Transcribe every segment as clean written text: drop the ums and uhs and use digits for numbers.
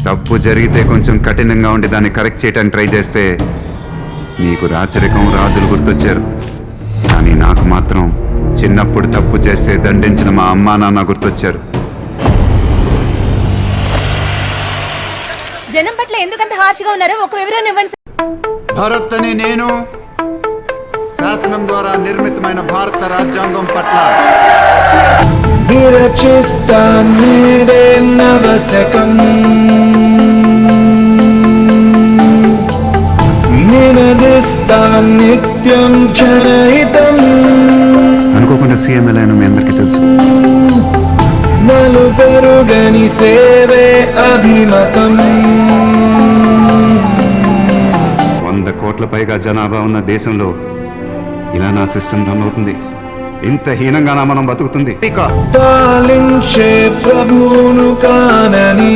తప్పు జరిగితే కొంచెం కఠినంగా ఉండి దాన్ని కరెక్ట్ చేయడానికి ట్రై చేస్తే నీకు రాచరికం రాజులు గుర్తొచ్చారు. కానీ నాకు మాత్రం చిన్నప్పుడు తప్పు చేస్తే దండించిన మా అమ్మా నాన్న గుర్తొచ్చారు. జనం పట్ల ఎందుకంత హార్ష్గా ఉన్నారో ఒక వివరణ ఇవ్వండి. భరత్ అని నేను శాసనం ద్వారా నిర్మితమైన భారత రాజ్యాంగం పట్ల విరచిస్తా నేడే నవశకం, నినదిస్తా నిత్యం జనహితం. అనుకోకుండా సీఎం ఎలానో మీ అందరికీ తెలుసు. నలుపెరుగని సేవే అభిమతం. 100 కోట్ల పైగా జనాభా ఉన్న దేశంలో ఇలా నా సిస్టమ్ రన్ అవుతుంది. ఇంత హీనంగానా మనం బతుకుతుంది? పాలించే ప్రభువును కానని,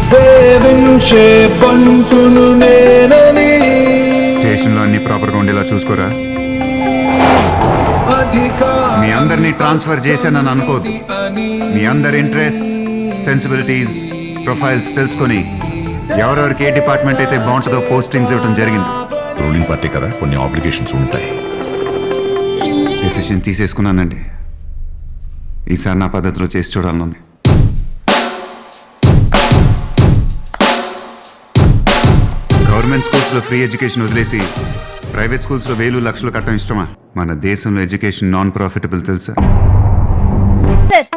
సేవించే పంటును నేనని. స్టేషన్లో అన్ని ప్రాపర్గా ఉండేలా చూసుకోరా. మీ అందరినీ ట్రాన్స్ఫర్ చేశానని అనుకోదు. మీ అందరి ఇంట్రెస్ట్, సెన్సిబిలిటీస్, ప్రొఫైల్స్ తెలుసుకొని ఎవరెవరికి ఏ డిపార్ట్మెంట్ అయితే బాగుంటుందో పోస్టింగ్స్ ఇవ్వడం జరిగింది. రూలింగ్ పార్టీ కదా, కొన్ని ఆబ్లిగేషన్స్ ఉంటాయి. డెసిషన్ తీసేసుకున్నానండి. ఈసారి నా పద్ధతిలో చేసి చూడాలనుంది. గవర్నమెంట్ స్కూల్స్లో ఫ్రీ ఎడ్యుకేషన్ వదిలేసి ప్రైవేట్ స్కూల్స్లో వేలు లక్షలు కట్టడం ఇష్టమా? మన దేశంలో ఎడ్యుకేషన్ నాన్ ప్రాఫిటబుల్ తెలుసా? సార్,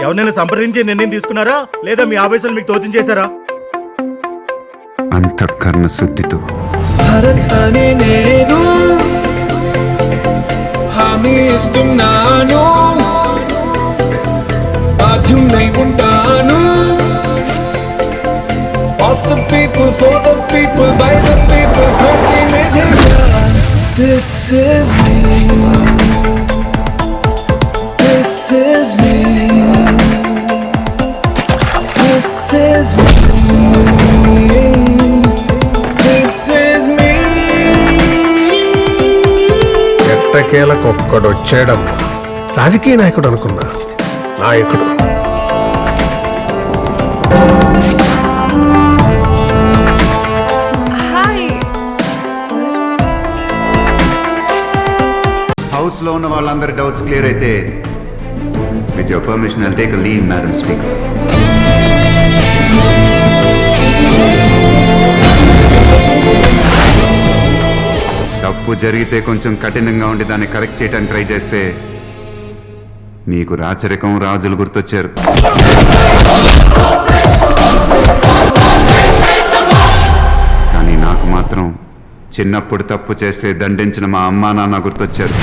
ఎవరినైనా సంప్రదించి నిర్ణయం తీసుకున్నారా లేదా మీ ఆవేశాలు మీకు తోచించేశారా? అంతఃకరణ శుద్ధితో భరత్ అని నేను హామీ ఇస్తున్నాను, బాధ్యున్నై ఉంటాను. Of the people, for the people, by the people, ప్రతినిధిగా. This is me, this is me, this is me, this is me. ఎట్టకేలకొక్కడొచ్చాడమ్మా, రాజకీయ నాయకుడు అనుకున్నా నాయకుడు. హౌస్ లో ఉన్న వాళ్ళందరి డౌట్స్ క్లియర్ అయితే with your permission I'll take a leave madam speaker. తప్పు జరిగితే కొంచెం కఠినంగా ఉండి దాన్ని కరెక్ట్ చేయడానికి ట్రై చేస్తే మీకు రాచరికం రాజులు గుర్తొచ్చారు. కానీ నాకు మాత్రం చిన్నప్పుడు తప్పు చేస్తే దండించిన మా అమ్మా నాన్న గుర్తొచ్చారు.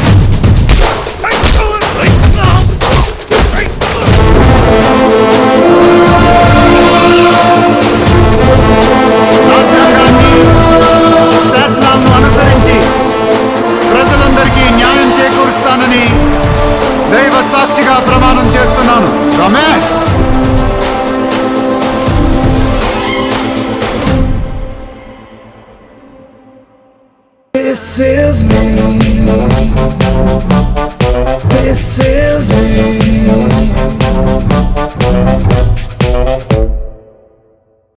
రాజ్యాంగాన్ని, శాసనాలను అనుసరించి ప్రజలందరికీ న్యాయం చేకూరుస్తానని దైవ సాక్షిగా ప్రమాణం చేస్తున్నాను. రమేష్. This is me.